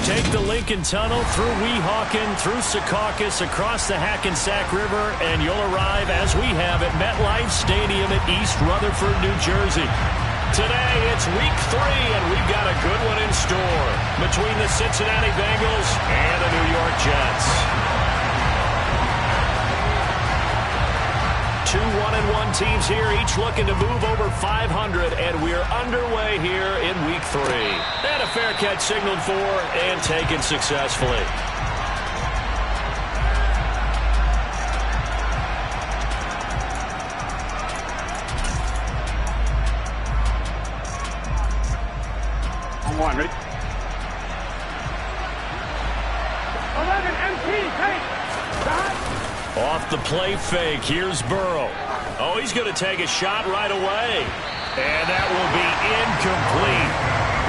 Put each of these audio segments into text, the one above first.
Take the Lincoln Tunnel through Weehawken, through Secaucus, across the Hackensack River, and you'll arrive, as we have, at MetLife Stadium at East Rutherford, New Jersey. Today, it's week 3, and we've got a good one in store between the Cincinnati Bengals and the New York Jets. 2 1-1 teams here, each looking to move over 500, and we're underway here in week 3. And a fair catch signaled for and taken successfully. On one, ready? 11 MT, take. Off the play fake, here's Burrow. Oh, he's going to take a shot right away. And that will be incomplete.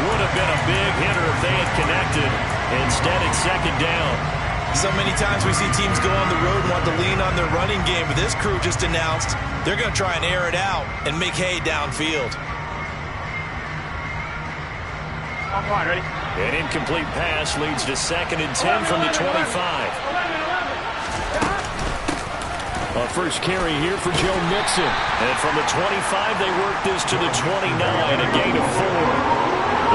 Would have been a big hitter if they had connected. Instead, it's second down. So many times we see teams go on the road and want to lean on their running game, but this crew just announced they're going to try and air it out and make hay downfield. On one, ready? An incomplete pass leads to 2nd and 10 from the 25. A first carry here for Joe Mixon. And from the 25, they work this to the 29, a gain of 4.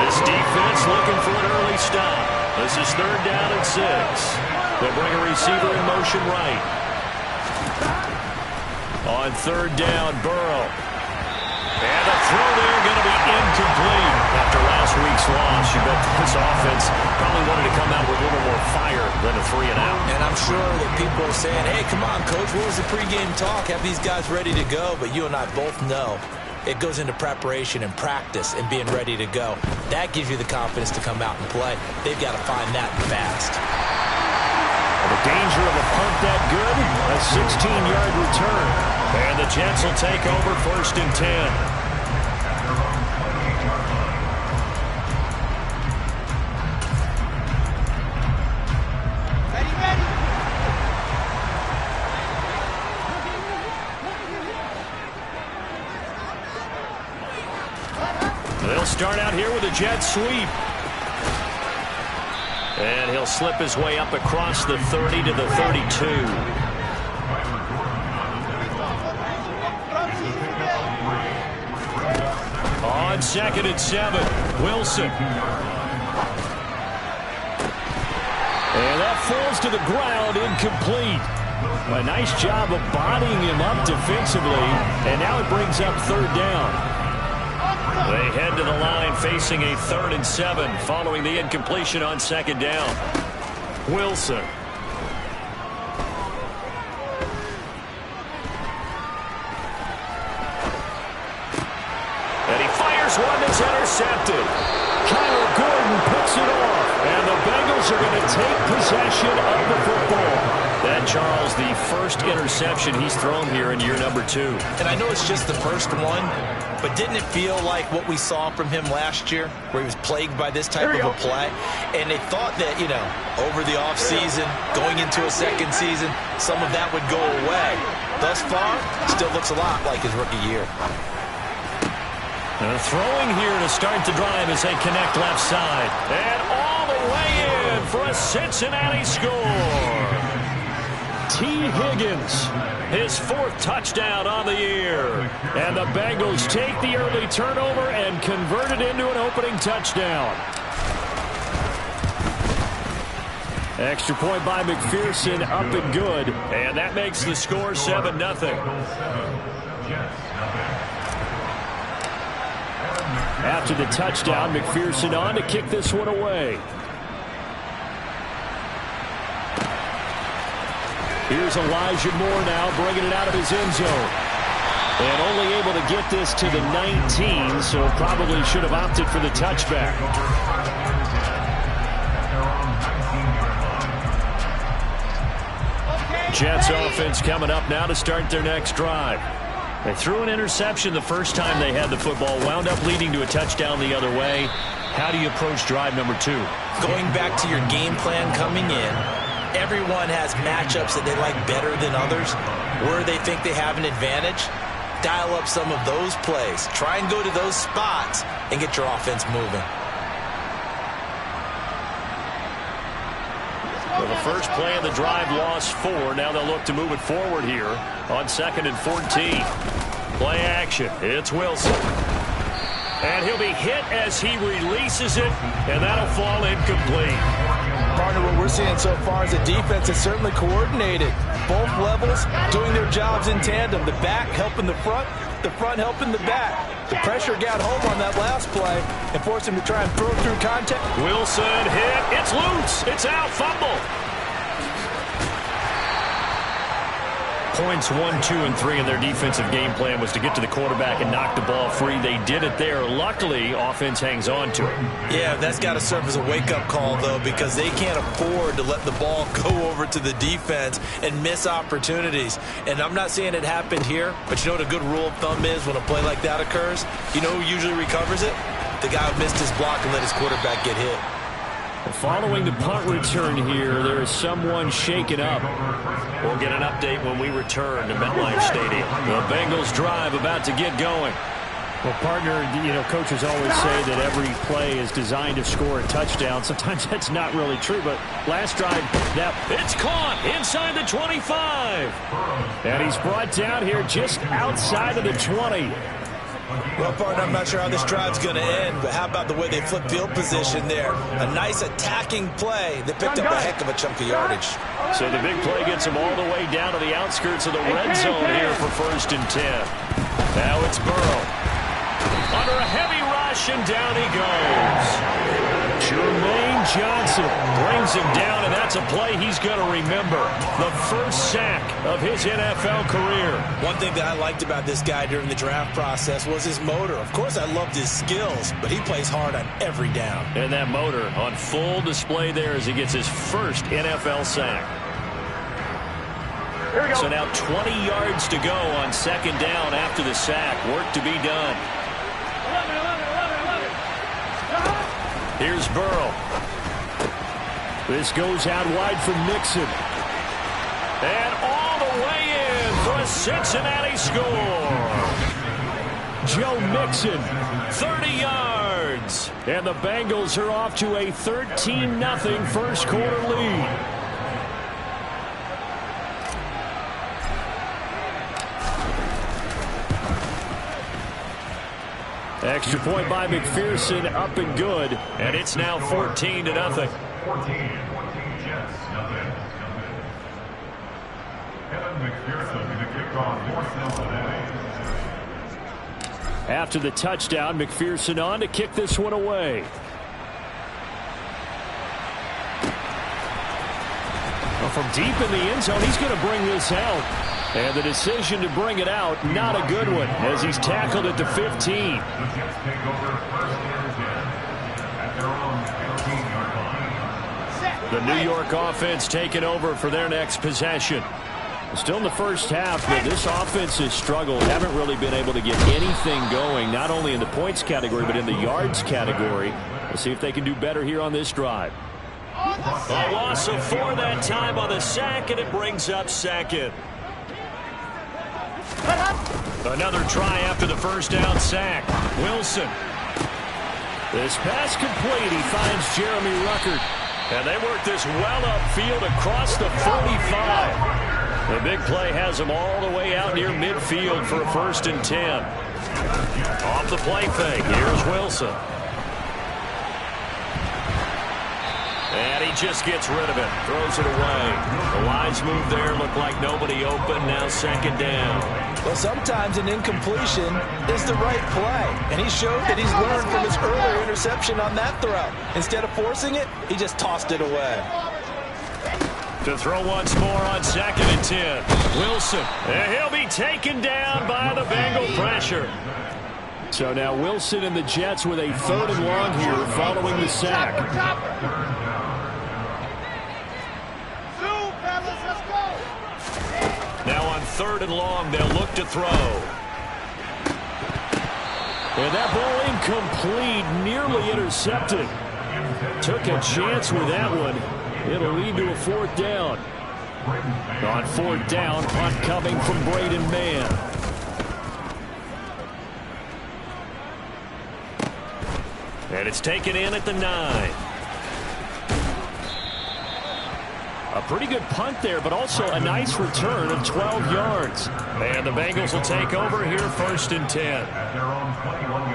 This defense looking for an early stop. This is 3rd down and 6. They'll bring a receiver in motion right. On 3rd down, Burrow. And the throw there going to be incomplete. After last week's loss, you bet this offense probably wanted to come out with a little more fire than a 3-and-out. And I'm sure that people are saying, hey, come on, Coach, what was the pregame talk? Have these guys ready to go? But you and I both know it goes into preparation and practice and being ready to go. That gives you the confidence to come out and play. They've got to find that fast. The danger of a punt that good, a 16-yard return. And the Jets will take over 1st and 10. They'll start out here with a jet sweep. And he'll slip his way up across the 30 to the 32. On 2nd and 7, Wilson. And that falls to the ground, incomplete. A nice job of bodying him up defensively. And now it brings up 3rd down. They head to the line facing a 3rd and 7 following the incompletion on 2nd down. Wilson. And he fires one that's intercepted. Kyler Gordon picks it off. And the Bengals are going to take possession of the football. That, Charles, the first interception he's thrown here in year number 2. And I know it's just the first one, but didn't it feel like what we saw from him last year, where he was plagued by this type of a play? And they thought that, over the offseason, going into a second season, some of that would go away. Thus far, still looks a lot like his rookie year. Throwing here to start the drive as they connect left side. And all the way in for a Cincinnati score. T. Higgins, his 4th touchdown on the year. And the Bengals take the early turnover and convert it into an opening touchdown. Extra point by McPherson, up and good. And that makes the score 7-0. After the touchdown, McPherson on to kick this one away. Here's Elijah Moore now, bringing it out of his end zone. And only able to get this to the 19, so probably should have opted for the touchback. Jets offense coming up now to start their next drive. They threw an interception the first time they had the football, wound up leading to a touchdown the other way. How do you approach drive number 2? Going back to your game plan coming in, everyone has matchups that they like better than others. Where they think they have an advantage, dial up some of those plays. Try and go to those spots and get your offense moving. So the first play of the drive lost 4. Now they'll look to move it forward here on 2nd and 14. Play action. It's Wilson. And he'll be hit as he releases it, and that'll fall incomplete. Partner, what we're seeing so far is the defense is certainly coordinated. Both levels doing their jobs in tandem. The back helping the front helping the back. The pressure got home on that last play and forced him to try and throw through contact. Wilson hit. It's loose. It's out. Fumble. Points 1, 2, and 3 in their defensive game plan was to get to the quarterback and knock the ball free. They did it there. Luckily, offense hangs on to it. Yeah, that's got to serve as a wake-up call, though, because they can't afford to let the ball go over to the defense and miss opportunities. And I'm not saying it happened here, but you know what a good rule of thumb is when a play like that occurs? You know who usually recovers it? The guy who missed his block and let his quarterback get hit. Following the punt return here, there is someone shaken up. We'll get an update when we return to MetLife Stadium. The Bengals drive about to get going. Well, partner, you know, coaches always say that every play is designed to score a touchdown. Sometimes that's not really true, but last drive, it's caught inside the 25. And he's brought down here just outside of the 20. Well, partner, I'm not sure how this drive's going to end, but how about the way they flip field position there? A nice attacking play that picked up a heck of a chunk of yardage. So the big play gets them all the way down to the outskirts of the red zone here for 1st and 10. Now it's Burrow. Under a heavy rush, and down he goes. Jermaine Johnson brings him down, and that's a play he's going to remember. The first sack of his NFL career. One thing that I liked about this guy during the draft process was his motor. Of course, I loved his skills, but he plays hard on every down. And that motor on full display there as he gets his first NFL sack. So now 20 yards to go on 2nd down after the sack. Work to be done. Here's Burrow. This goes out wide for Mixon. And all the way in for a Cincinnati score. Joe Mixon, 30 yards. And the Bengals are off to a 13-0 first quarter lead. Extra point by McPherson, up and good, and it's now 14-0. 14 Jets, nothing. Kevin McPherson, the kickoff for Cincinnati. After the touchdown, McPherson on to kick this one away. Well, from deep in the end zone, he's going to bring this out. And the decision to bring it out, not a good one, as he's tackled at the 15. The New York offense taking over for their next possession. Still in the first half, but this offense has struggled. Haven't really been able to get anything going, not only in the points category, but in the yards category. We'll see if they can do better here on this drive. A loss of 4 that time on the sack, and it brings up 2nd. Another try after the first down sack. Wilson. This pass complete. He finds Jeremy Ruckert. And they work this well upfield across the 45. The big play has them all the way out near midfield for a 1st and 10. Off the play fake. Here's Wilson. And he just gets rid of it. Throws it away. The wise move there. Looked like nobody open. Now 2nd down. Well, sometimes an incompletion is the right play. And he showed that he's learned from his earlier interception on that throw. Instead of forcing it, he just tossed it away. To throw once more on 2nd and 10. Wilson. And he'll be taken down by the Bengal pressure. So now Wilson and the Jets with a 3rd and long here following the sack. Now on 3rd and long, they'll look to throw. And that ball incomplete, nearly intercepted. Took a chance with that one. It'll lead to a 4th down. On 4th down, punt coming from Braden Mann. And it's taken in at the 9. A pretty good punt there, but also a nice return of 12 yards. And the Bengals will take over here, 1st and 10.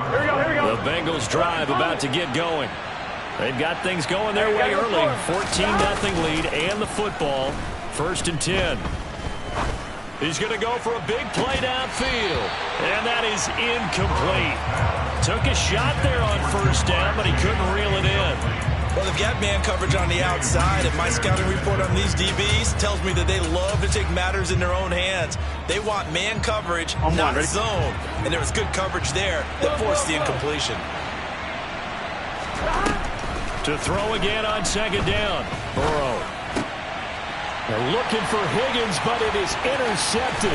Here we go. The Bengals drive about to get going. They've got things going their way early. 14-0 lead and the football. 1st and 10. He's going to go for a big play downfield. And that is incomplete. Took a shot there on 1st down, but he couldn't reel it in. Well, they've got man coverage on the outside, and my scouting report on these DBs tells me that they love to take matters in their own hands. They want man coverage, not zone. And there was good coverage there that forced the incompletion. To throw again on 2nd down. Burrow. They're looking for Higgins, but it is intercepted.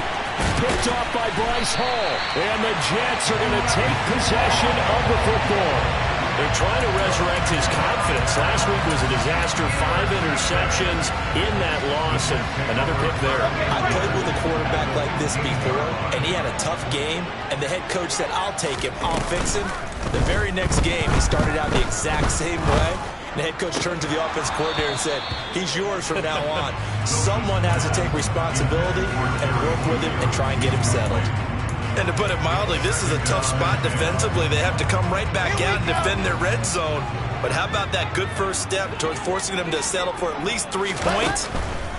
Picked off by Bryce Hall. And the Jets are going to take possession of the football. They're trying to resurrect his confidence. Last week was a disaster. 5 interceptions in that loss, and another pick there. I played with a quarterback like this before, and he had a tough game, and the head coach said, I'll take him, I'll fix him. The very next game, he started out the exact same way. The head coach turned to the offense coordinator and said, he's yours from now on. Someone has to take responsibility and work with him and try and get him settled. And to put it mildly, this is a tough spot defensively. They have to come right back out and defend their red zone. But how about that good first step towards forcing them to settle for at least 3 points?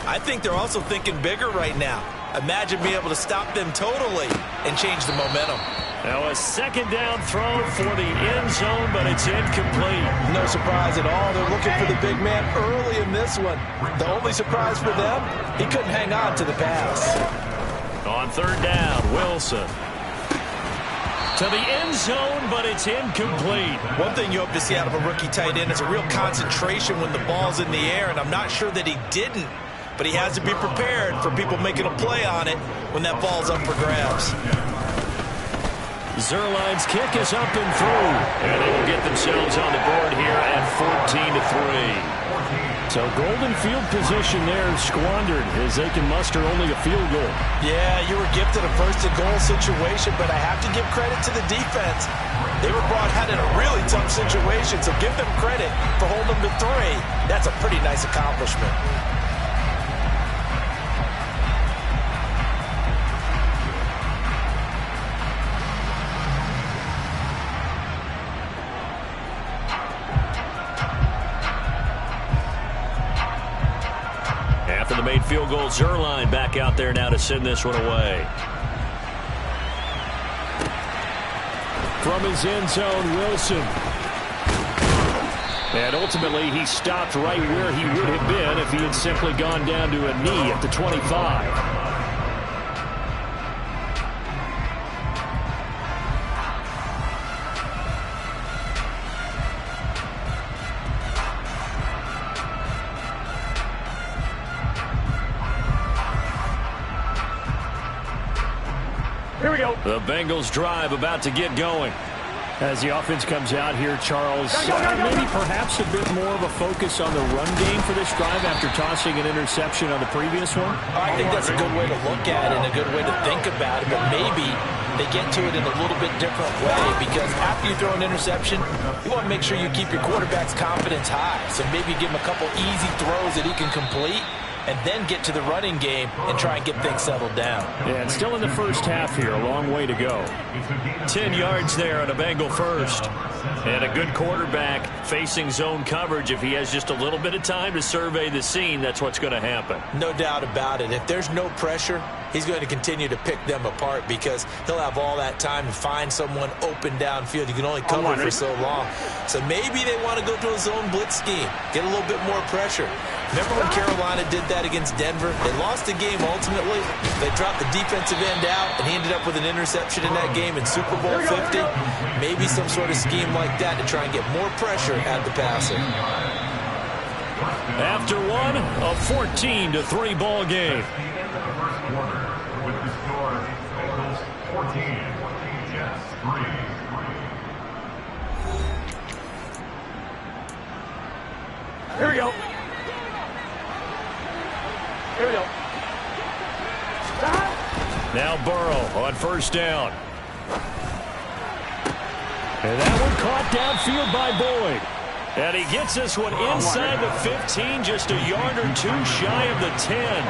I think they're also thinking bigger right now. Imagine being able to stop them totally and change the momentum. Now a 2nd down throw for the end zone, but it's incomplete. No surprise at all. They're looking for the big man early in this one. The only surprise for them, he couldn't hang on to the pass. On 3rd down, Wilson. To the end zone, but it's incomplete. One thing you hope to see out of a rookie tight end is a real concentration when the ball's in the air, and I'm not sure that he didn't, but he has to be prepared for people making a play on it when that ball's up for grabs. Zuerlein's kick is up and through, and they will get themselves on the board here at 14-3. So golden field position there squandered as they can muster only a field goal. Yeah, you were gifted a 1st-and-goal situation, but I have to give credit to the defense. They were brought out in a really tough situation, so give them credit for holding them to 3. That's a pretty nice accomplishment. After the made field goal, Zuerlein back out there now to send this one away. From his end zone, Wilson. And ultimately, he stopped right where he would have been if he had simply gone down to a knee at the 25. Here we go. The Bengals drive about to get going. As the offense comes out here, Charles, maybe perhaps a bit more of a focus on the run game for this drive after tossing an interception on the previous one? I think that's a good way to look at it and a good way to think about it, but maybe they get to it in a little bit different way because after you throw an interception, you want to make sure you keep your quarterback's confidence high. So maybe give him a couple easy throws that he can complete and then get to the running game and try and get things settled down. Yeah, and still in the first half here, a long way to go. 10 yards there on a Bengal first. And a good quarterback facing zone coverage. If he has just a little bit of time to survey the scene, that's what's going to happen. No doubt about it. If there's no pressure, he's going to continue to pick them apart because he'll have all that time to find someone open downfield. You can only cover for so long. So maybe they want to go to a zone blitz scheme, get a little bit more pressure. Remember when Carolina did that against Denver? They lost the game ultimately. They dropped the defensive end out, and he ended up with an interception in that game in Super Bowl 50. Maybe some sort of scheme like that to try and get more pressure at the passer. After one, a 14-3 ball game. Here we go. Here we go. Now Burrow on first down. And that one caught downfield by Boyd. And he gets this one inside the 15, just a yard or two shy of the 10.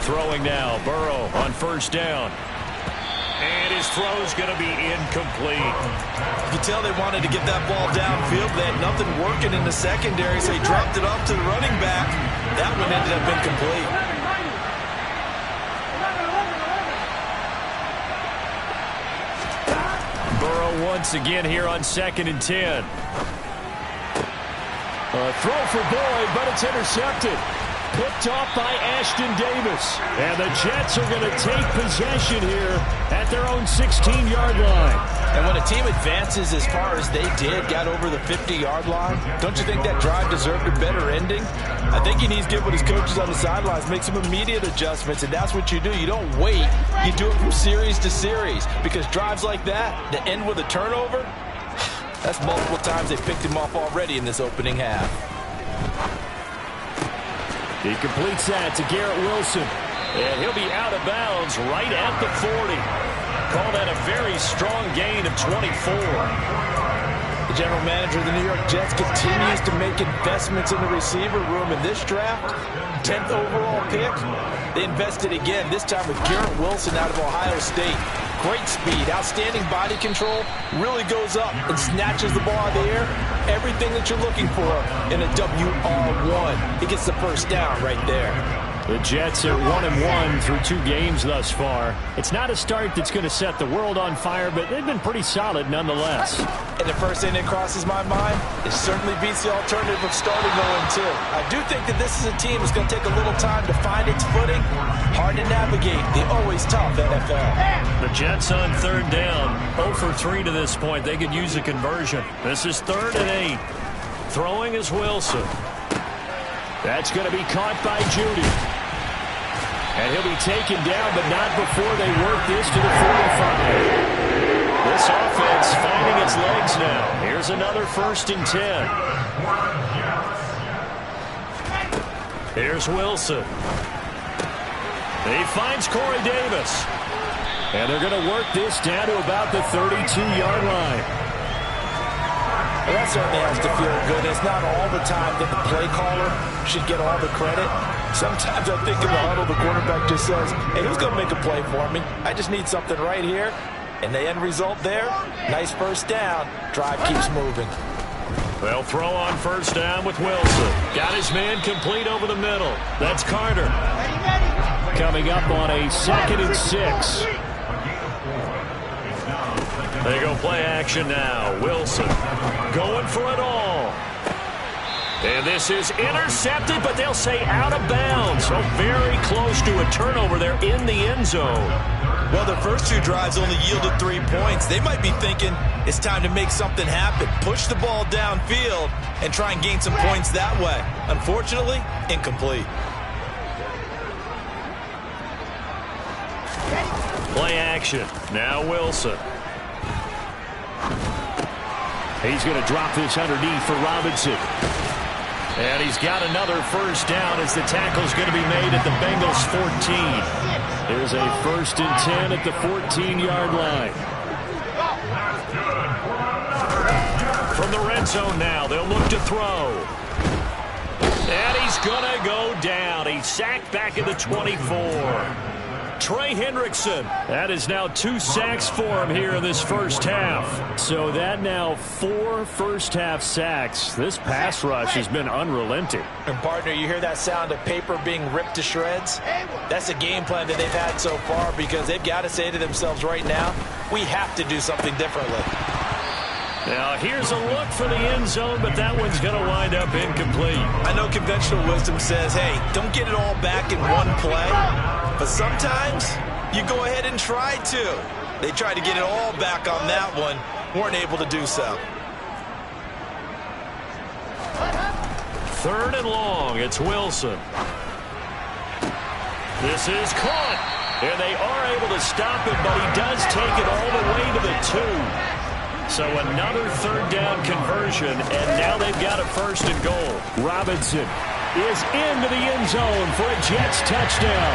Throwing now, Burrow on first down. And his throw's going to be incomplete. You can tell they wanted to get that ball downfield. They had nothing working in the secondary, so he dropped it off to the running back. That one ended up incomplete. Burrow once again here on 2nd and 10. A throw for Boyd, but it's intercepted. Picked off by Ashton Davis. And the Jets are going to take possession here at their own 16-yard line. And when a team advances as far as they did, got over the 50-yard line, don't you think that drive deserved a better ending? I think he needs to get with his coaches on the sidelines, make some immediate adjustments, and that's what you do. You don't wait. You do it from series to series, because drives like that end with a turnover, that's multiple times they picked him off already in this opening half. He completes that to Garrett Wilson. And he'll be out of bounds right at the 40. Call that a very strong gain of 24. The general manager of the New York Jets continues to make investments in the receiver room in this draft. 10th overall pick. They invested again, this time with Garrett Wilson out of Ohio State. Great speed, outstanding body control, really goes up and snatches the ball out of the air. Everything that you're looking for in a WR1. He gets the first down right there. The Jets are 1-1 through 2 games thus far. It's not a start that's going to set the world on fire, but they've been pretty solid nonetheless. And the first thing that crosses my mind, it certainly beats the alternative of starting 0-2. I do think that this is a team that's going to take a little time to find its footing. Hard to navigate the always tough NFL. The Jets on 3rd down, 0 for 3 to this point. They could use a conversion. This is 3rd and 8. Throwing is Wilson. That's going to be caught by Judy. And he'll be taken down, but not before they work this to the 45. This offense finding its legs now. Here's another 1st and 10. Here's Wilson. He finds Corey Davis. And they're going to work this down to about the 32-yard line. Well, that certainly has to feel good. It's not all the time that the play caller should get all the credit. Sometimes I think in the huddle, the quarterback just says, hey, who's going to make a play for me? I just need something right here. And the end result there, nice first down. Drive keeps moving. They'll throw on first down with Wilson. Got his man complete over the middle. That's Carter. Coming up on a 2nd and 6. They go play action now. Wilson going for it all. And this is intercepted, but they'll say out of bounds. So very close to a turnover there in the end zone. Well, their first 2 drives only yielded 3 points. They might be thinking it's time to make something happen. Push the ball downfield and try and gain some points that way. Unfortunately, incomplete. Play action. Now Wilson. He's going to drop this underneath for Robinson. And he's got another first down as the tackle's going to be made at the Bengals 14. There's a 1st and 10 at the 14-yard line. From the red zone now, they'll look to throw. And he's going to go down. He's sacked back at the 24. Trey Hendrickson. That is now 2 sacks for him here in this first half. So that now 4 first-half sacks. This pass rush has been unrelenting. And, partner, you hear that sound of paper being ripped to shreds? That's a game plan that they've had so far because they've got to say to themselves right now, we have to do something differently. Now, here's a look for the end zone, but that one's going to wind up incomplete. I know conventional wisdom says, hey, don't get it all back in one play. But sometimes you go ahead and try to. They tried to get it all back on that one. Weren't able to do so. 3rd and long. It's Wilson. This is caught. And they are able to stop him, but he does take it all the way to the 2. So another third down conversion, and now they've got a first and goal. Robinson is into the end zone for a Jets touchdown.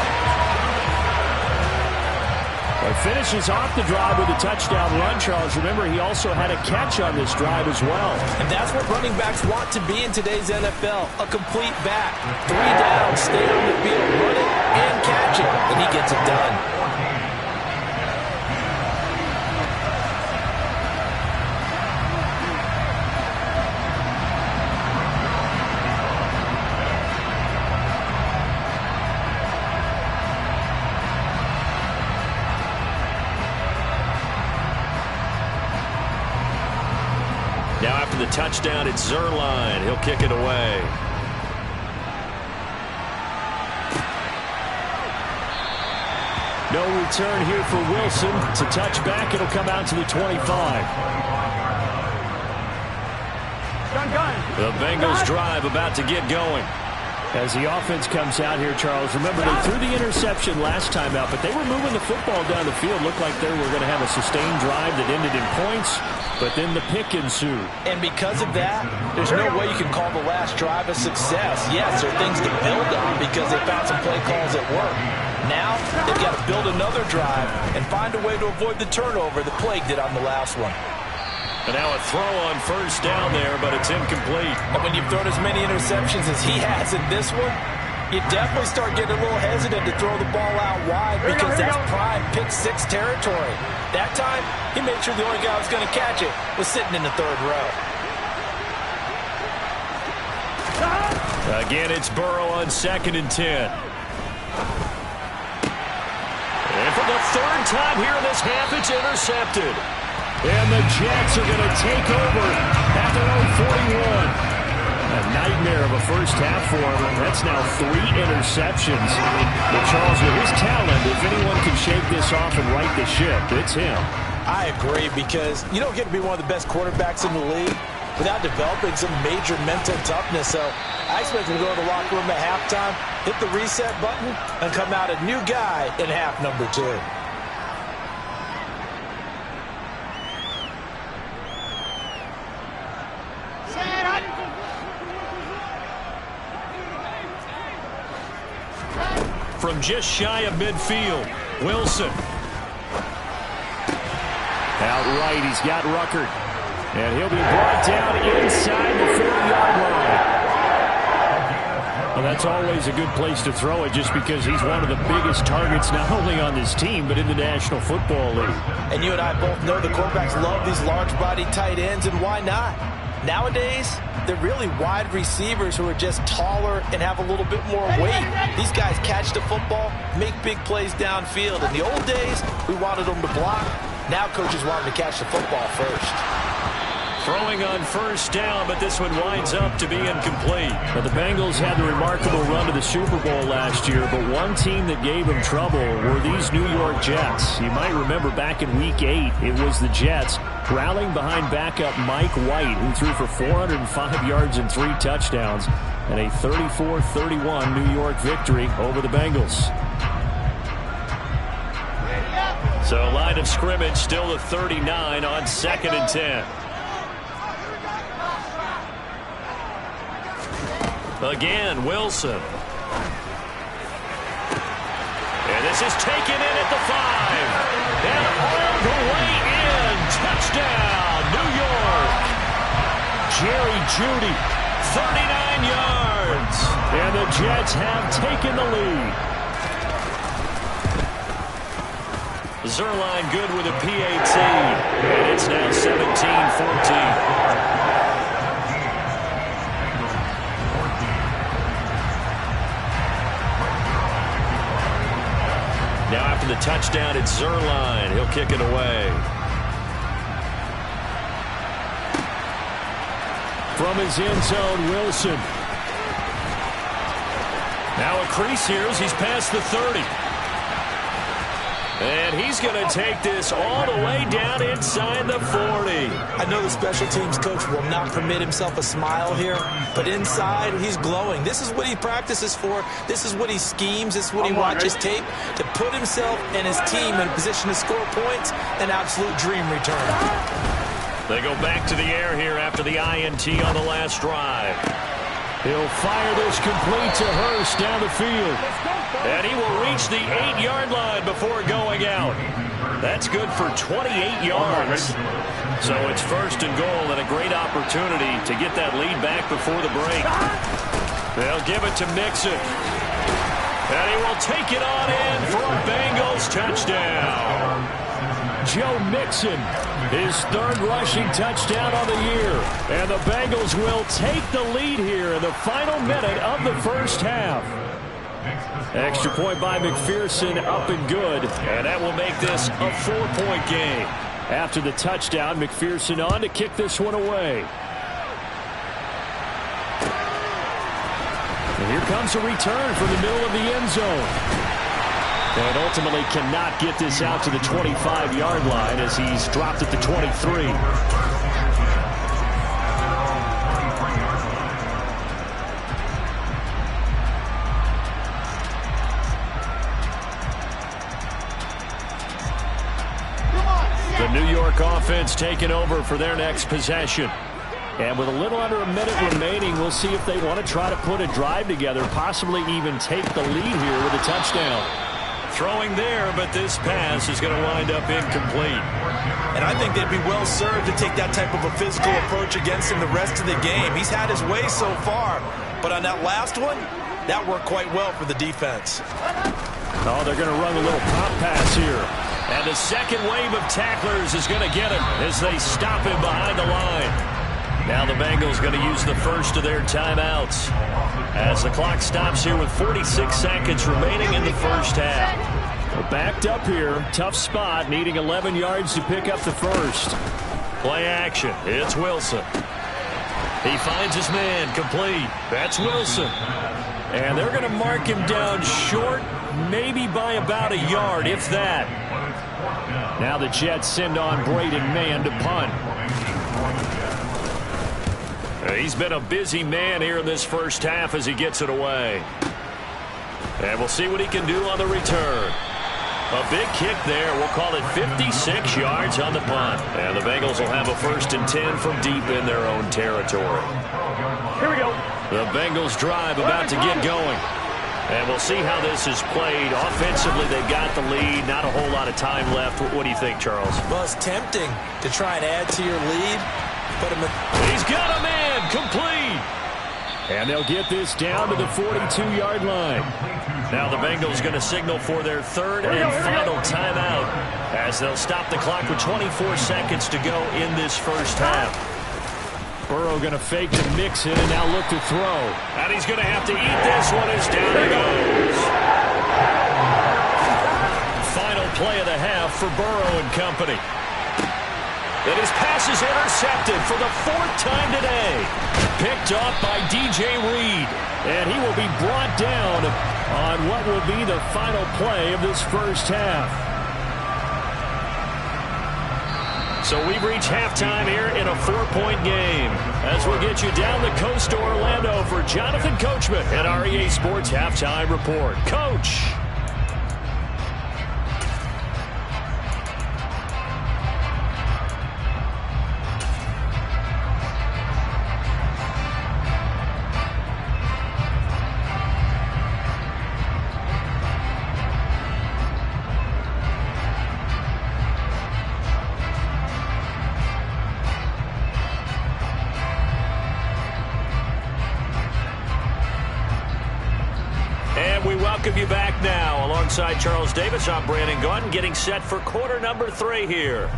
He finishes off the drive with a touchdown run, Charles. Remember, he also had a catch on this drive as well. And that's what running backs want to be in today's NFL, a complete back. 3 downs, stay on the field, run it, and catch it, and he gets it done. Now after the touchdown, it's Zuerlein. He'll kick it away. No return here for Wilson. It's a touchback. It'll come out to the 25. The Bengals drive about to get going. As the offense comes out here, Charles, remember they threw the interception last time out, but they were moving the football down the field. Looked like they were going to have a sustained drive that ended in points, but then the pick ensued. And because of that, there's no way you can call the last drive a success. Yes, there are things to build on because they found some play calls at work. Now, they've got to build another drive and find a way to avoid the turnover that plagued it on the last one. And now a throw on first down there, but it's incomplete. And when you've thrown as many interceptions as he has in this one, you definitely start getting a little hesitant to throw the ball out wide because that's prime pick six territory. That time, he made sure the only guy who was going to catch it was sitting in the third row. Again, it's Burrow on 2nd and 10. And for the third time here in this half, it's intercepted. And the Jets are going to take over at their own 41. A nightmare of a first half for him. That's now 3 interceptions. But Charles, with his talent, if anyone can shake this off and right the ship, it's him. I agree, because you don't get to be one of the best quarterbacks in the league without developing some major mental toughness. So I expect him to go to the locker room at halftime, hit the reset button, and come out a new guy in half number 2. From just shy of midfield, Wilson. Outright, he's got Ruckert. And he'll be brought down inside the 40-yard line. Well, that's always a good place to throw it just because he's one of the biggest targets not only on this team but in the National Football League. And you and I both know the quarterbacks love these large-body tight ends, and why not? Nowadays, they're really wide receivers who are just taller and have a little bit more weight. These guys catch the football, make big plays downfield. In the old days, we wanted them to block. Now coaches want them to catch the football first. Throwing on first down, but this one winds up to be incomplete. Now, the Bengals had the remarkable run to the Super Bowl last year, but one team that gave them trouble were these New York Jets. You might remember back in Week 8, it was the Jets rallying behind backup Mike White, who threw for 405 yards and 3 touchdowns, and a 34-31 New York victory over the Bengals. So line of scrimmage still the 39 on 2nd and 10. Again, Wilson. And this is taken in at the 5. And all the way in. Touchdown, New York. Jerry Jeudy, 39 yards. And the Jets have taken the lead. Zuerlein good with a PAT. And it's now 17-14. Now after the touchdown, it's Zuerlein. He'll kick it away. From his end zone, Wilson. Now a crease here as he's past the 30. And he's going to take this all the way down inside the 40. I know the special teams coach will not permit himself a smile here, but inside he's glowing. This is what he practices for. This is what he schemes. This is what he watches tape to put himself and his team in a position to score points. An absolute dream return. They go back to the air here after the INT on the last drive. He'll fire this complete to Hurst down the field. And he will reach the 8-yard line before going out. That's good for 28 yards. So it's first and goal and a great opportunity to get that lead back before the break. They'll give it to Mixon. And he will take it on in for a Bengals touchdown. Joe Mixon, his third rushing touchdown on the year. And the Bengals will take the lead here in the final minute of the first half. Extra point by McPherson, up and good. And that will make this a 4-point game. After the touchdown, McPherson on to kick this one away. And here comes a return from the middle of the end zone. And ultimately cannot get this out to the 25-yard line as he's dropped at the 23. The New York offense taking over for their next possession. And with a little under a minute remaining, we'll see if they want to try to put a drive together, possibly even take the lead here with a touchdown. Throwing there, but this pass is going to wind up incomplete. And I think they'd be well served to take that type of a physical approach against him the rest of the game. He's had his way so far, but on that last one, that worked quite well for the defense. Oh, they're going to run a little pop pass here. And the second wave of tacklers is going to get him as they stop him behind the line. Now the Bengals going to use the first of their timeouts as the clock stops here with 46 seconds remaining in the first half. We're backed up here. Tough spot, needing 11 yards to pick up the first. Play action. It's Wilson. He finds his man complete. That's Wilson. And they're going to mark him down short, maybe by about a yard, if that. Now the Jets send on Braden Mann to punt. He's been a busy man here in this first half as he gets it away. And we'll see what he can do on the return. A big kick there. We'll call it 56 yards on the punt. And the Bengals will have a 1st and 10 from deep in their own territory. Here we go. The Bengals drive about to get going. And we'll see how this is played. Offensively, they've got the lead. Not a whole lot of time left. What do you think, Charles? Well, it's tempting to try and add to your lead. He's got a man complete. And they'll get this down to the 42-yard line. Now the Bengals going to signal for their third and final timeout as they'll stop the clock with 24 seconds to go in this first half. Burrow going to fake to Mixon and now look to throw. And he's going to have to eat this one as down he goes. Final play of the half for Burrow and company. And his pass is intercepted for the 4th time today. Picked off by DJ Reed. And he will be brought down on what will be the final play of this first half. So we've reached halftime here in a 4-point game. As we'll get you down the coast to Orlando for Jonathan Coachman at REA Sports Halftime Report. Coach. Welcome you back now. Alongside Charles Davis, I'm Brandon Gaudin, getting set for quarter number 3 here.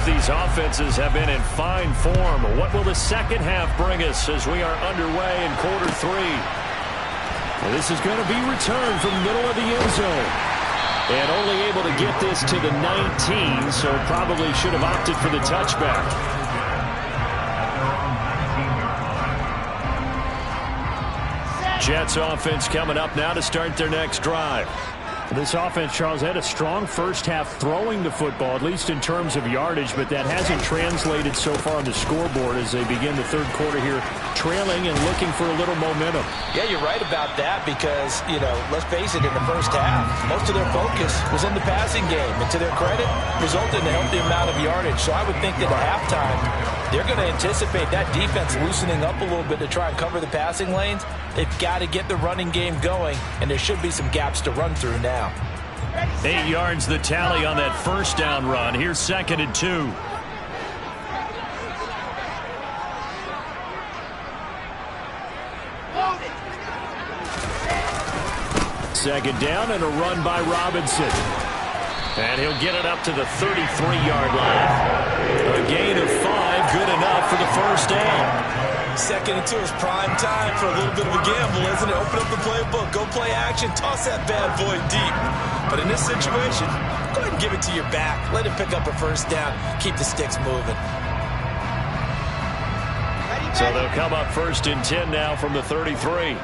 These offenses have been in fine form. What will the second half bring us as we are underway in quarter 3? Well, this is going to be returned from the middle of the end zone. And only able to get this to the 19, so probably should have opted for the touchback. Jets offense coming up now to start their next drive. This offense, Charles, had a strong first half throwing the football, at least in terms of yardage, but that hasn't translated so far on the scoreboard as they begin the third quarter here, trailing and looking for a little momentum. Yeah, you're right about that because, let's face it, in the first half, most of their focus was in the passing game. And to their credit, resulted in a healthy amount of yardage. So I would think that at halftime, they're going to anticipate that defense loosening up a little bit to try and cover the passing lanes. They've got to get the running game going, and there should be some gaps to run through now. 8 yards the tally on that first down run. Here's 2nd and 2. Second down and a run by Robinson. And he'll get it up to the 33-yard line. A gain of 5, good enough for the first down. 2nd and 2 is prime time for a little bit of a gamble, isn't it? Open up the playbook, go play action, toss that bad boy deep. But in this situation, go ahead and give it to your back. Let him pick up a first down. Keep the sticks moving. So they'll come up 1st and 10 now from the 33.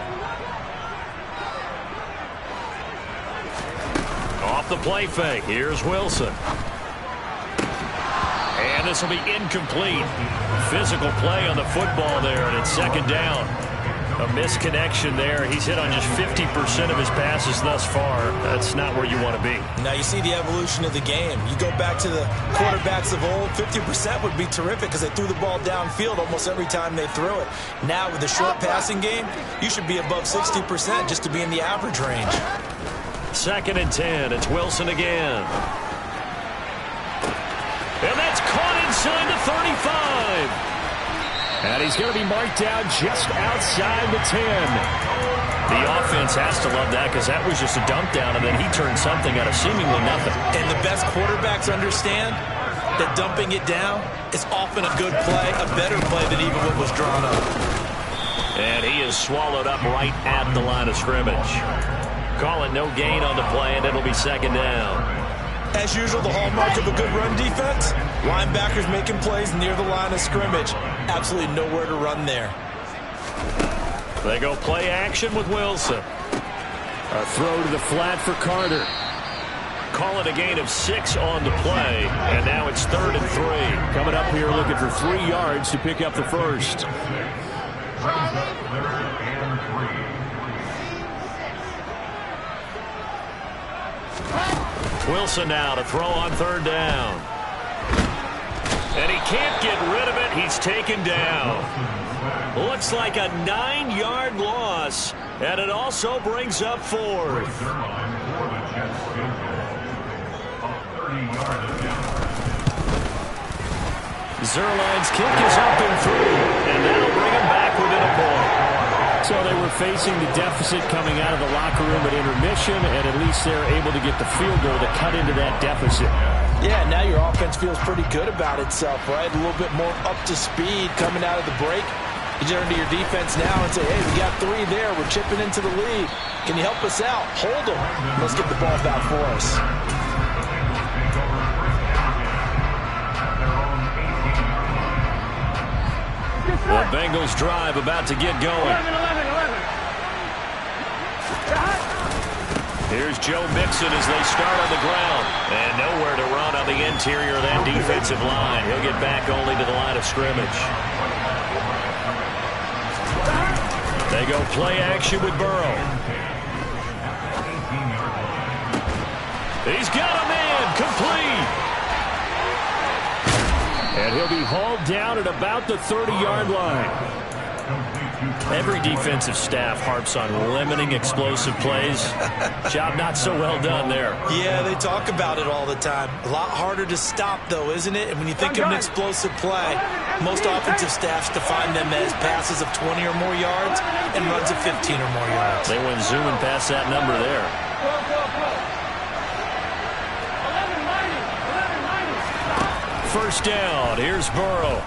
Off the play fake. Here's Wilson. And this will be incomplete. Physical play on the football there, and it's 2nd down. A misconnection there. He's hit on just 50% of his passes thus far. That's not where you want to be. Now you see the evolution of the game. You go back to the quarterbacks of old, 50% would be terrific because they threw the ball downfield almost every time they threw it. Now with the short passing game, you should be above 60% just to be in the average range. 2nd and 10. It's Wilson again. And that's caught inside the 35. And he's going to be marked down just outside the 10. The offense has to love that because that was just a dump down, and then he turned something out of seemingly nothing. And the best quarterbacks understand that dumping it down is often a good play, a better play than even what was drawn up. And he is swallowed up right at the line of scrimmage. Call it no gain on the play, and it'll be 2nd down. As usual, the hallmark of a good run defense, linebackers making plays near the line of scrimmage. Absolutely nowhere to run there. They go play action with Wilson. A throw to the flat for Carter. Call it a gain of 6 on the play, and now it's 3rd and 3. Coming up here looking for 3 yards to pick up the first. Wilson now to throw on 3rd down. And he can't get rid of it. He's taken down. Looks like a 9-yard loss. And it also brings up 4th. Zuerlein's kick is up and through. And that'll bring him back within a point. So they were facing the deficit coming out of the locker room at intermission, and at least they're able to get the field goal to cut into that deficit. Yeah, now your offense feels pretty good about itself, right? A little bit more up to speed coming out of the break. You turn to your defense now and say, hey, we got 3 there. We're chipping into the lead. Can you help us out? Hold them. Let's get the ball back for us. The Bengals drive about to get going. 11. Here's Joe Mixon as they start on the ground. And nowhere to run on the interior of that defensive line. He'll get back only to the line of scrimmage. They go play action with Burrow. He's got a man complete. And he'll be hauled down at about the 30-yard line. Every defensive staff harps on limiting explosive plays. Job not so well done there. Yeah, they talk about it all the time. A lot harder to stop, though, isn't it? And when you think of an explosive play, most offensive staffs define them as passes of 20 or more yards and runs of 15 or more yards. They went zooming past that number there. First down. Here's Burrow.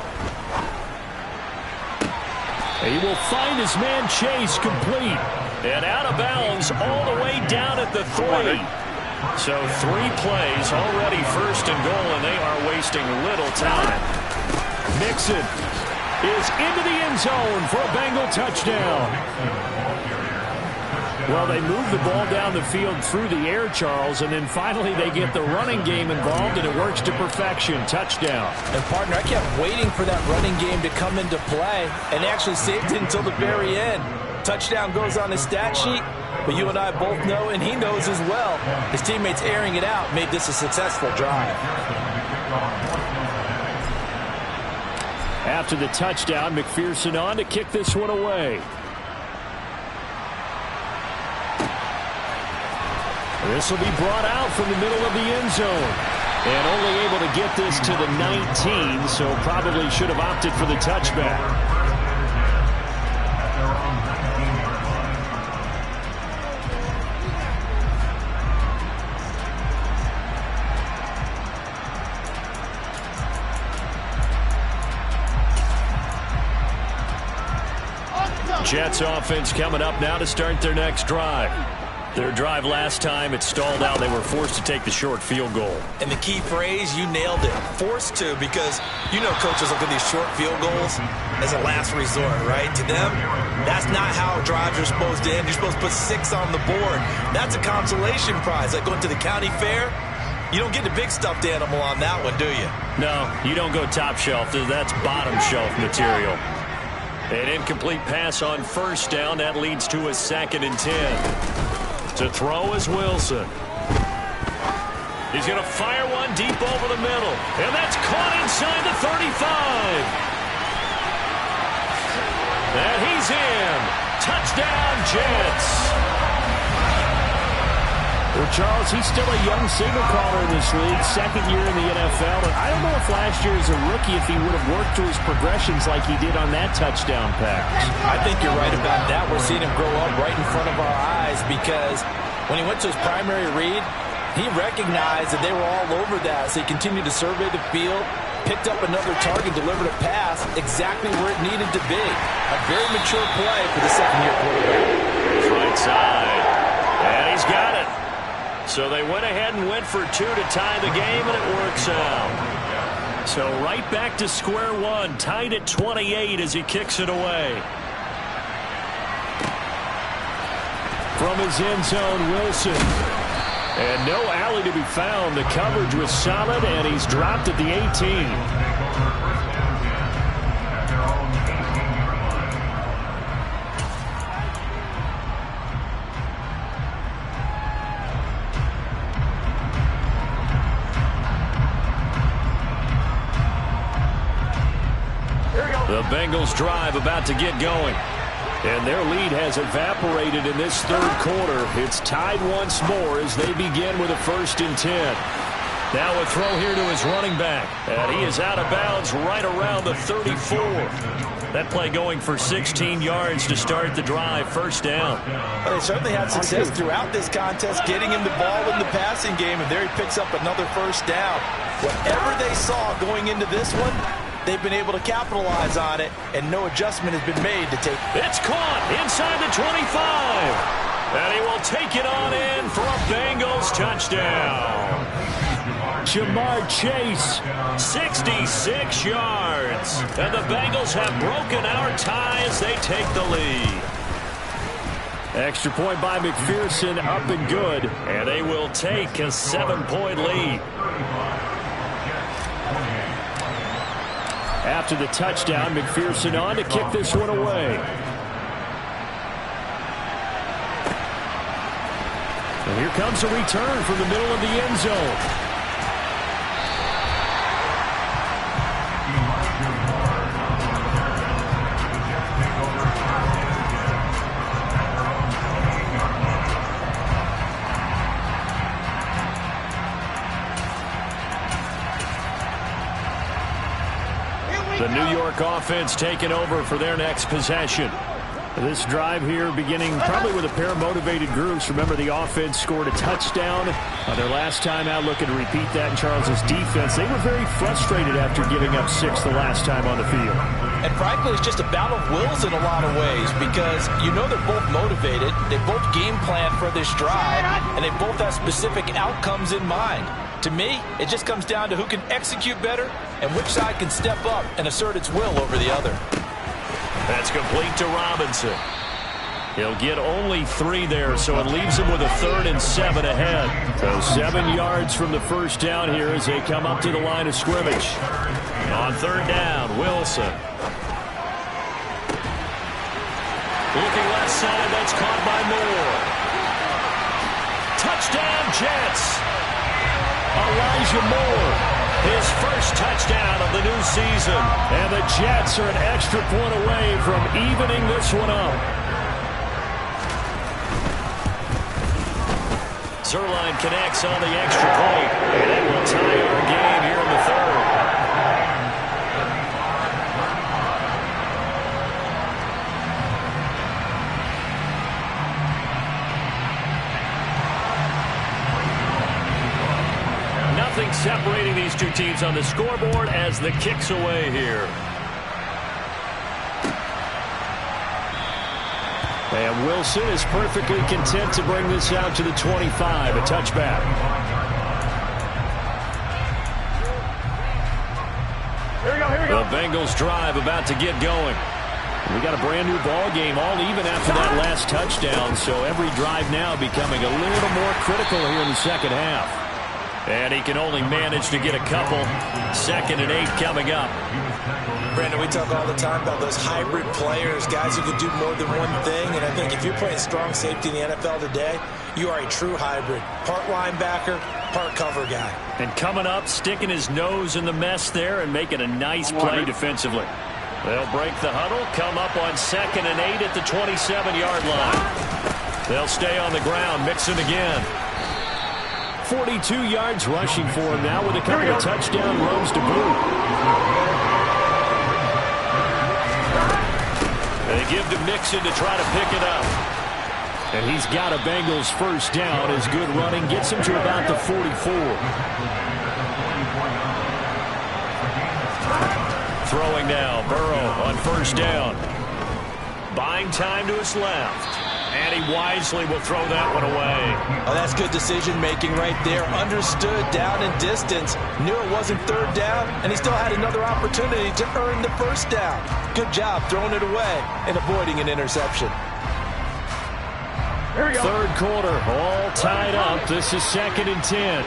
He will find his man Chase complete. And out of bounds all the way down at the 3. So 3 plays already first and goal, and they are wasting little time. Mixon is into the end zone for a Bengal touchdown. Well, they move the ball down the field through the air, Charles, and then finally they get the running game involved, and it works to perfection. Touchdown. And, partner, I kept waiting for that running game to come into play and actually saved it until the very end. Touchdown goes on his stat sheet, but you and I both know, and he knows as well, his teammates airing it out made this a successful drive. After the touchdown, McPherson on to kick this one away. This will be brought out from the middle of the end zone. And only able to get this to the 19, so probably should have opted for the touchback. Jets offense coming up now to start their next drive. Their drive last time, it stalled out. They were forced to take the short field goal. And the key phrase, you nailed it, forced to, because you know coaches look at these short field goals as a last resort, right? To them, that's not how drives are supposed to end. You're supposed to put 6 on the board. That's a consolation prize. Like going to the county fair, you don't get the big stuffed animal on that one, do you? No, you don't go top shelf. That's bottom shelf material. An incomplete pass on first down. That leads to a 2nd and 10. To throw is Wilson. He's going to fire one deep over the middle. And that's caught inside the 35. And he's in. Touchdown, Jets. Well, Charles, he's still a young signal caller in this league, 2nd year in the NFL. And I don't know if last year as a rookie, if he would have worked through his progressions like he did on that touchdown pass. I think you're right about that. We're seeing him grow up right in front of our eyes because when he went to his primary read, he recognized that they were all over that. So he continued to survey the field, picked up another target, delivered a pass exactly where it needed to be. A very mature play for the 2nd-year quarterback. Right side. And he's got it. So they went ahead and went for 2 to tie the game, and it works out. So right back to square one, tied at 28 as he kicks it away. From his end zone, Wilson. And no alley to be found. The coverage was solid, and he's dropped at the 18. The Bengals drive about to get going. And their lead has evaporated in this 3rd quarter. It's tied once more as they begin with a 1st and 10. Now a throw here to his running back. And he is out of bounds right around the 34. That play going for 16 yards to start the drive. 1st down. Well, they certainly had success throughout this contest, getting him the ball in the passing game. And there he picks up another 1st down. Whatever they saw going into this one, they've been able to capitalize on it, and no adjustment has been made to take. It's caught inside the 25. And he will take it on in for a Bengals touchdown. Jamar Chase, 66 yards. And the Bengals have broken our tie as they take the lead. Extra point by McPherson, up and good. And they will take a 7-point lead. After the touchdown, McPherson on to kick this one away. And here comes a return from the middle of the end zone. The New York offense taking over for their next possession. This drive here beginning probably with a pair of motivated groups. Remember, the offense scored a touchdown on their last time out. Looking to repeat that in Charles's defense. They were very frustrated after giving up 6 the last time on the field. And frankly, it's just a battle of wills in a lot of ways because you know they're both motivated. They both game plan for this drive, and they both have specific outcomes in mind. To me, it just comes down to who can execute better and which side can step up and assert its will over the other. That's complete to Robinson. He'll get only 3 there, so it leaves him with a 3rd and 7 ahead. So 7 yards from the first down here as they come up to the line of scrimmage. On 3rd down, Wilson. Looking left side, that's caught by Moore. Touchdown, Jets. Elijah Moore, his first touchdown of the new season. And the Jets are an extra point away from evening this one up. Zuerlein connects on the extra point, and it will tie our game here in the 3rd. Nothing separating these two teams on the scoreboard as the kick's away here. And Wilson is perfectly content to bring this out to the 25, a touchback. Here we go, here we go. The Bengals drive about to get going. We got a brand new ball game, all even after that last touchdown, so every drive now becoming a little more critical here in the second half. And he can only manage to get a couple. 2nd and 8 coming up. Brandon, we talk all the time about those hybrid players, guys who can do more than one thing. And I think if you're playing strong safety in the NFL today, you are a true hybrid. Part linebacker, part cover guy. And coming up, sticking his nose in the mess there and making a nice play defensively. They'll break the huddle, come up on 2nd and 8 at the 27-yard line. They'll stay on the ground, mixing again. 42 yards rushing for him now with a couple of touchdown runs to boot. They give to Mixon to try to pick it up. And he's got a Bengals first down. His good running gets him to about the 44. Throwing now, Burrow on first down. Buying time to his left. And he wisely will throw that one away. Oh, that's good decision-making right there. Understood down and distance. Knew it wasn't 3rd down, and he still had another opportunity to earn the first down. Good job throwing it away and avoiding an interception. Here we go. 3rd quarter, all tied up. This is 2nd and 10.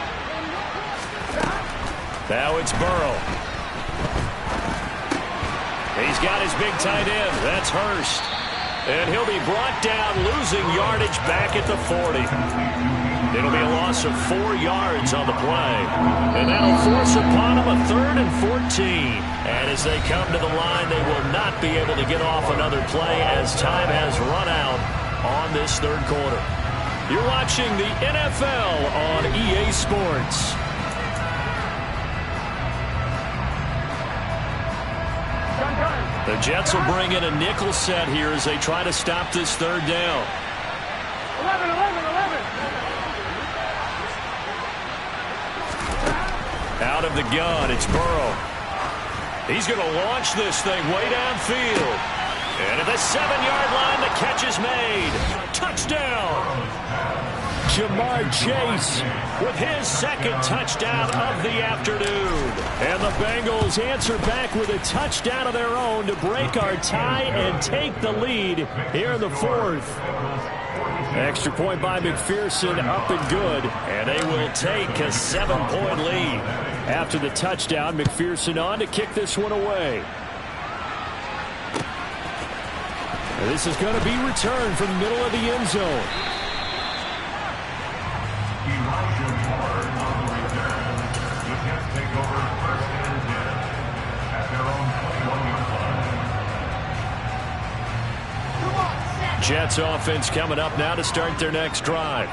Now it's Burrow. He's got his big tight end. That's Hurst. And he'll be brought down, losing yardage back at the 40. It'll be a loss of 4 yards on the play. And that'll force upon him a 3rd and 14. And as they come to the line, they will not be able to get off another play as time has run out on this 3rd quarter. You're watching the NFL on EA Sports. The Jets will bring in a nickel set here as they try to stop this 3rd down. 11. Out of the gun, it's Burrow. He's going to launch this thing way downfield. And at the 7-yard line, the catch is made. Touchdown! Jamar Chase with his 2nd touchdown of the afternoon. And the Bengals answer back with a touchdown of their own to break our tie and take the lead here in the 4th. Extra point by McPherson, up and good. And they will take a 7-point lead. After the touchdown, McPherson on to kick this one away. And this is going to be returned from the middle of the end zone. Jets offense coming up now to start their next drive.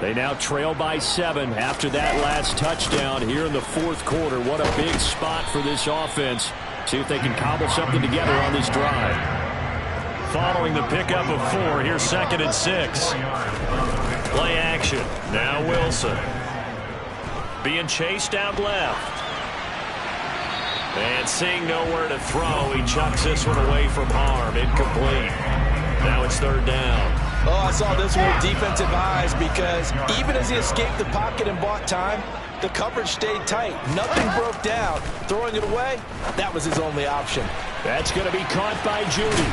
They now trail by 7 after that last touchdown here in the 4th quarter. What a big spot for this offense. See if they can cobble something together on this drive. Following the pickup of 4, here's 2nd and 6. Play action. Now Wilson. Being chased out left. And seeing nowhere to throw, he chucks this one away from harm. Incomplete. Now it's 3rd down. Oh, I saw this one with defensive eyes because even as he escaped the pocket and bought time, the coverage stayed tight. Nothing broke down. Throwing it away, that was his only option. That's going to be caught by Judy.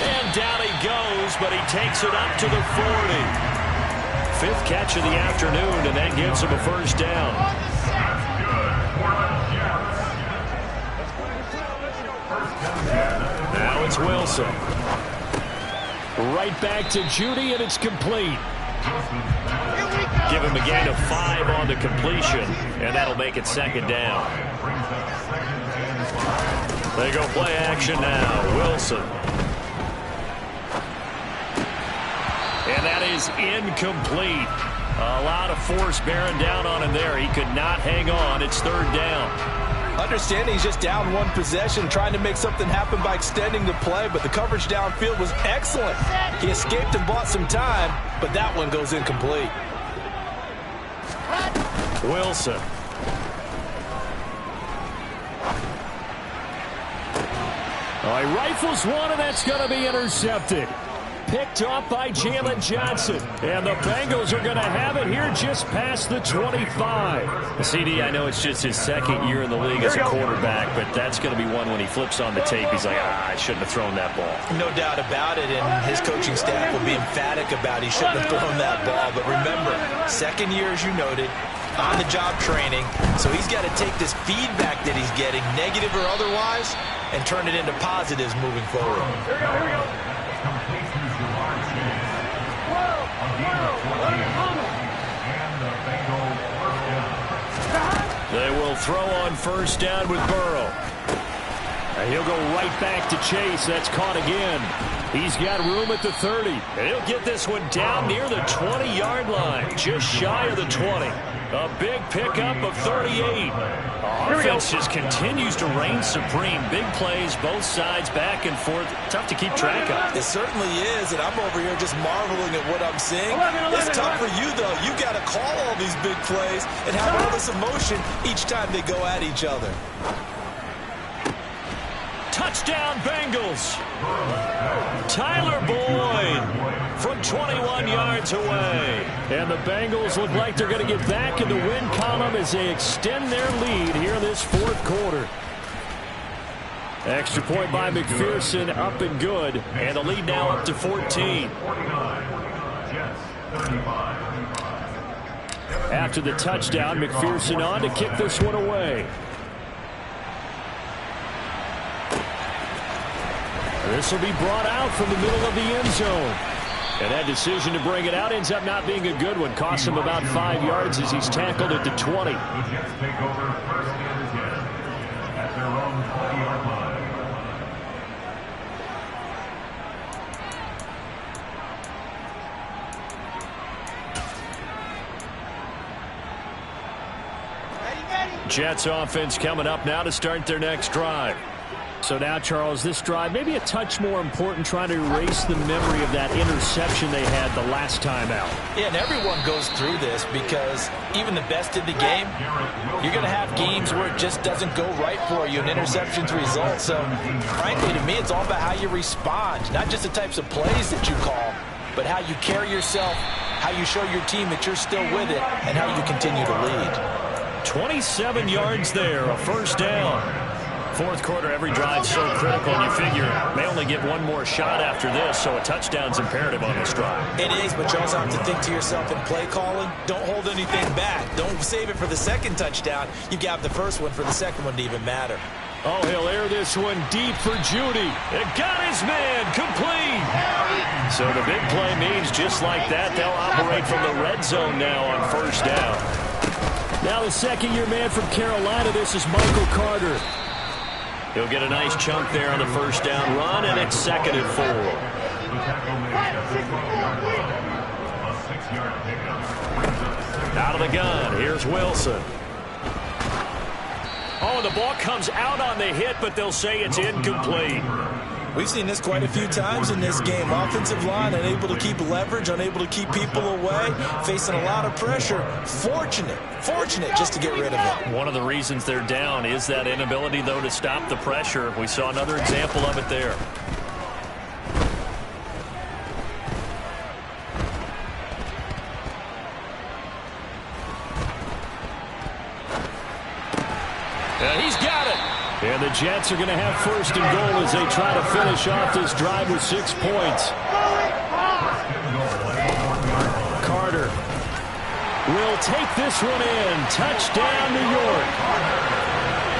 And down he goes, but he takes it up to the 40. Fifth catch of the afternoon, and that gives him a first down. Now it's Wilson. Right back to Jeudy, and it's complete. Give him a gain of 5 on the completion, and that'll make it second down. They go play action now. Wilson. And that is incomplete. A lot of force bearing down on him there. He could not hang on. It's third down. Understanding he's just down one possession, trying to make something happen by extending the play, but the coverage downfield was excellent. He escaped and bought some time, but that one goes incomplete. Wilson. All right, rifles one, and that's going to be intercepted. Picked off by Jalen Johnson. And the Bengals are going to have it here just past the 25. CD, I know it's just his second year in the league as a quarterback, but that's going to be one when he flips on the tape. He's like, I shouldn't have thrown that ball. No doubt about it, and his coaching staff will be emphatic about he shouldn't have thrown that ball. But remember, second year, as you noted, on-the-job training, so he's got to take this feedback that he's getting, negative or otherwise, and turn it into positives moving forward. Here we go. They will throw on first down with Burrow. And he'll go right back to Chase. That's caught again. He's got room at the 30. And he'll get this one down near the 20-yard line, just shy of the 20. A big pickup of 38. Offense just continues to reign supreme. Big plays, both sides, back and forth. Tough to keep track of. It certainly is, and I'm over here just marveling at what I'm seeing. It's tough for you, though. You got to call all these big plays and have all this emotion each time they go at each other. Touchdown, Bengals. Tyler Boyd from 21 yards away. And the Bengals look like they're going to get back in the win column as they extend their lead here in this fourth quarter. Extra point by McPherson, up and good. And the lead now up to 14. After the touchdown, McPherson on to kick this one away. This will be brought out from the middle of the end zone. And that decision to bring it out ends up not being a good one. Costs him about 5 yards as he's tackled at the 20. The Jets take over first and 10 at their own 20-yard line. Jets offense coming up now to start their next drive. So now, Charles, this drive maybe a touch more important, trying to erase the memory of that interception they had the last time out. Yeah, and everyone goes through this because even the best in the game, you're going to have games where it just doesn't go right for you, and interceptions result. So, frankly, to me, it's all about how you respond, not just the types of plays that you call, but how you carry yourself, how you show your team that you're still with it, and how you continue to lead. 27 yards there, a first down. Fourth quarter, every drive so critical, and you figure may only get one more shot after this, so a touchdown's imperative on this drive. It is, but you also have to think to yourself in play calling, don't hold anything back. Don't save it for the second touchdown. You got the first one for the second one to even matter. Oh, he'll air this one deep for Jeudy. It got his man complete. So the big play means just like that, they'll operate from the red zone now on first down. Now the second-year man from Carolina, this is Michael Carter. He'll get a nice chunk there on the first down run, and it's second and 4. Out of the gun, here's Wilson. Oh, the ball comes out on the hit, but they'll say it's incomplete. We've seen this quite a few times in this game. Offensive line unable to keep leverage, unable to keep people away, facing a lot of pressure. Fortunate just to get rid of it. One of the reasons they're down is that inability, though, to stop the pressure. We saw another example of it there. And he's got it. And And the Jets are going to have first and goal as they try to finish off this drive with 6 points. Carter will take this one in. Touchdown, New York.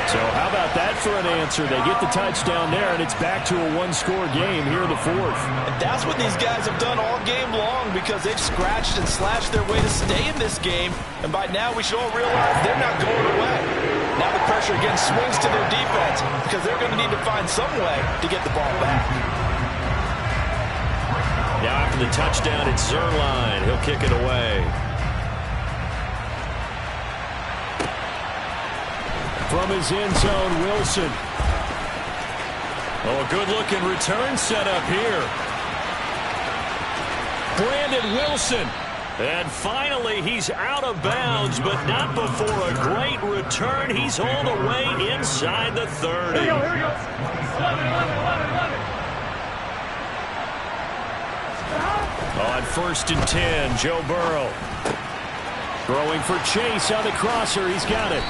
So how about that for an answer? They get the touchdown there, and it's back to a one-score game here in the fourth. And that's what these guys have done all game long because they've scratched and slashed their way to stay in this game. And by now, we should all realize they're not going away. Now the pressure again swings to their defense because they're going to need to find some way to get the ball back. Now after the touchdown, it's Zuerlein. He'll kick it away. From his end zone, Wilson. Oh, a good-looking return set up here. Brandon Wilson. And finally, he's out of bounds, but not before a great return. He's all the way inside the 30. Here we go, here we go. 11. On 1st and 10, Joe Burrow. Throwing for Chase on the crosser. He's got it.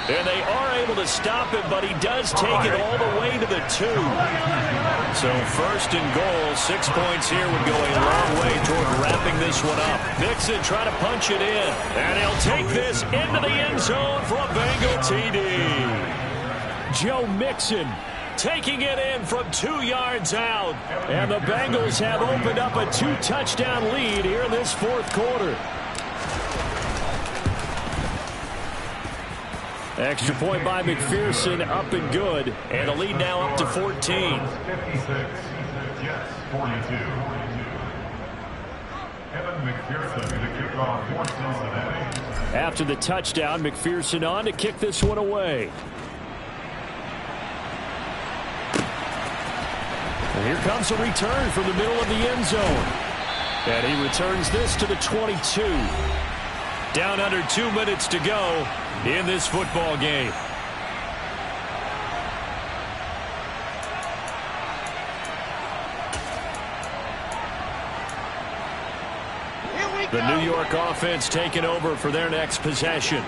And they are able to stop him, but he does take it all the way to the 2. So 1st and goal, 6 points here would go a long way toward wrapping this one up. Mixon trying to punch it in. And he'll take this into the end zone for a Bengal TD. Joe Mixon taking it in from 2 yards out. And the Bengals have opened up a 2-touchdown lead here in this fourth quarter. Extra point by McPherson, up and good. And a lead now up to 14. 56, Jets 42. Kevin McPherson to kick off for Cincinnati. After the touchdown, McPherson on to kick this one away. And here comes a return from the middle of the end zone. And he returns this to the 22. Down under 2 minutes to go in this football game. The New York offense taking over for their next possession.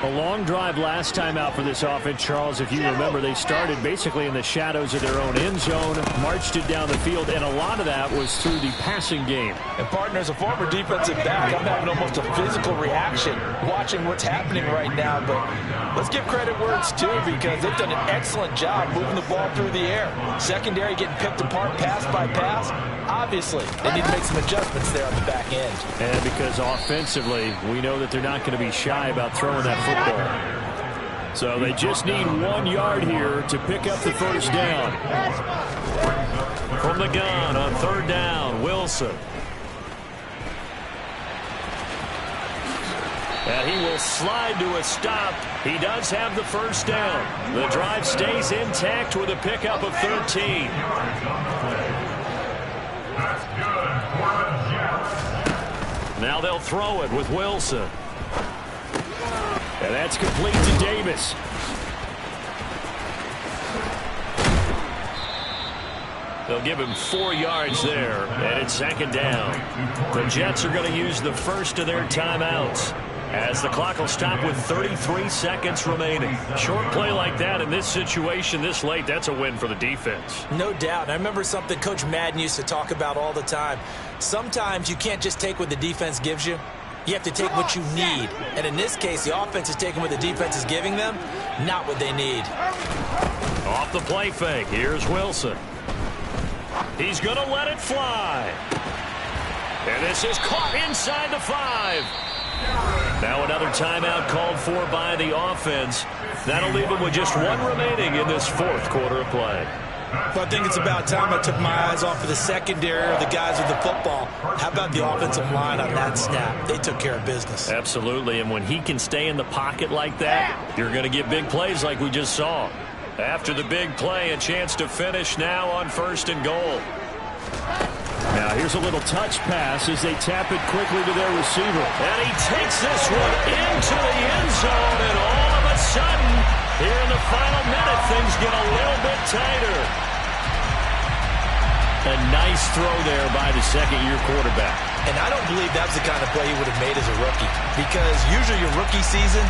A long drive last time out for this offense, Charles. If you remember, they started basically in the shadows of their own end zone, marched it down the field, and a lot of that was through the passing game. And partner, as a former defensive back, I'm having almost a physical reaction watching what's happening right now. But let's give credit where it's due because they've done an excellent job moving the ball through the air. Secondary getting picked apart pass by pass. Obviously, they need to make some adjustments there on the back end. And because offensively, we know that they're not going to be shy about throwing that football. So they just need 1 yard here to pick up the first down. From the gun on 3rd down, Wilson. And he will slide to a stop. He does have the first down. The drive stays intact with a pickup of 13. Now they'll throw it with Wilson. And that's complete to Davis. They'll give him 4 yards there, and it's 2nd down. The Jets are going to use the first of their timeouts as the clock will stop with 33 seconds remaining. Short play like that in this situation this late, that's a win for the defense. No doubt. I remember something Coach Madden used to talk about all the time. Sometimes you can't just take what the defense gives you. You have to take what you need. And in this case, the offense is taking what the defense is giving them, not what they need. Off the play fake, here's Wilson. He's going to let it fly. And this is caught inside the 5. Now another timeout called for by the offense. That'll leave them with just 1 remaining in this fourth quarter of play. Well, I think it's about time I took my eyes off of the secondary or the guys with the football. How about the offensive line on that snap? They took care of business. Absolutely, and when he can stay in the pocket like that, you're going to get big plays like we just saw. After the big play, a chance to finish now on 1st and goal. Now here's a little touch pass as they tap it quickly to their receiver. And he takes this one into the end zone, and all of a sudden, here in the final minute, things get a little bit tighter. A nice throw there by the second-year quarterback. And I don't believe that's the kind of play he would have made as a rookie. Because usually your rookie season,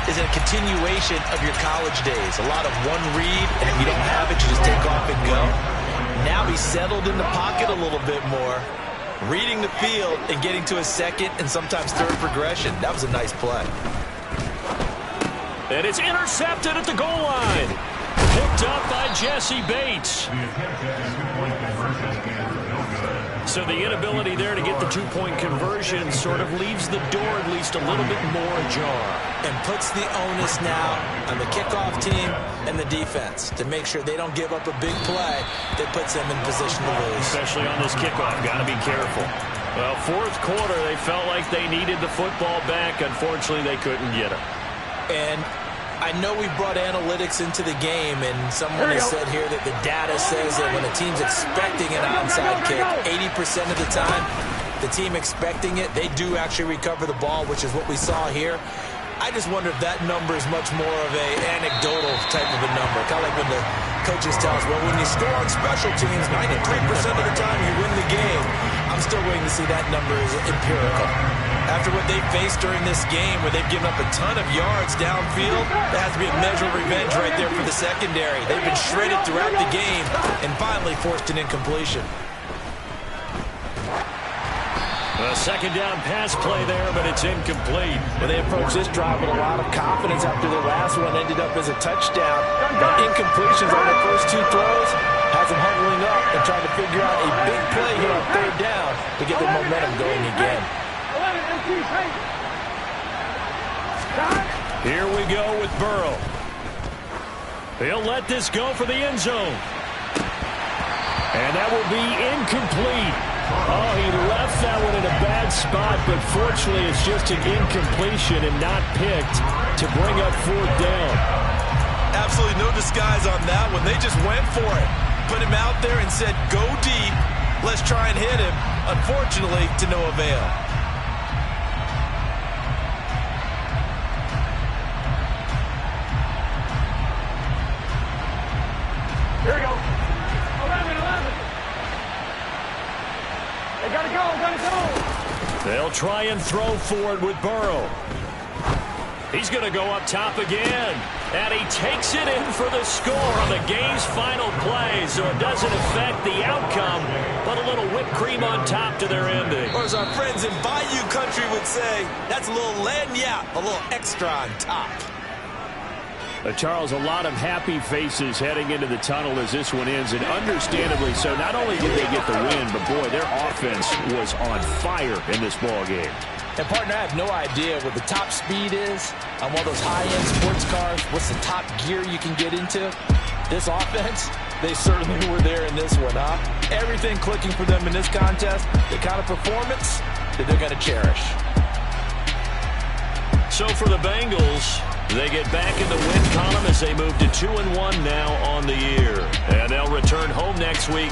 is a continuation of your college days. A lot of one read, and if you don't have it, you just take off and go. Now he's settled in the pocket a little bit more, reading the field and getting to a second and sometimes third progression. That was a nice play. And it's intercepted at the goal line. Picked up by Jesse Bates. So the inability there to get the two-point conversion sort of leaves the door at least a little bit more ajar. And puts the onus now on the kickoff team and the defense to make sure they don't give up a big play that puts them in position to lose. Especially on this kickoff. Got to be careful. Well, fourth quarter, they felt like they needed the football back. Unfortunately, they couldn't get it. And I know we brought analytics into the game, and someone has said here that the data says that when a team's expecting an onside kick, 80% of the time, the team expecting it, they do actually recover the ball, which is what we saw here. I just wonder if that number is much more of a anecdotal type of a number. Kind of like when the coaches tell us, well, when you score on special teams, 93% of the time you win the game. I'm still waiting to see that number is empirical. After what they faced during this game, where they've given up a ton of yards downfield, that has to be a measure of revenge right there for the secondary. They've been shredded throughout the game and finally forced an incompletion. A second down pass play there, but it's incomplete. Well, they approached this drive with a lot of confidence after their last one ended up as a touchdown. But incompletions on their first two throws has them huddling up and trying to figure out a big play here on third down to get their momentum going again. Here we go with Burrow. He'll let this go for the end zone. And that will be incomplete. Oh, he left that one in a bad spot, but fortunately it's just an incompletion and not picked to bring up fourth down. Absolutely no disguise on that one. They just went for it. Put him out there and said, go deep. Let's try and hit him. Unfortunately, to no avail. Here we go. 11. They gotta go. They'll try and throw for it with Burrow. He's going to go up top again. And he takes it in for the score on the game's final play. So it doesn't affect the outcome, but a little whipped cream on top to their ending. Or as our friends in Bayou Country would say, that's a little lagniappe, a little extra on top. Charles, a lot of happy faces heading into the tunnel as this one ends, and understandably so. Not only did they get the win, but boy, their offense was on fire in this ball game. And partner, I have no idea what the top speed is on one of those high-end sports cars. What's the top gear you can get into? This offense, they certainly were there in this one, huh? Everything clicking for them in this contest, the kind of performance that they're going to cherish. So for the Bengals, they get back in the win column as they move to 2-1 now on the year. And they'll return home next week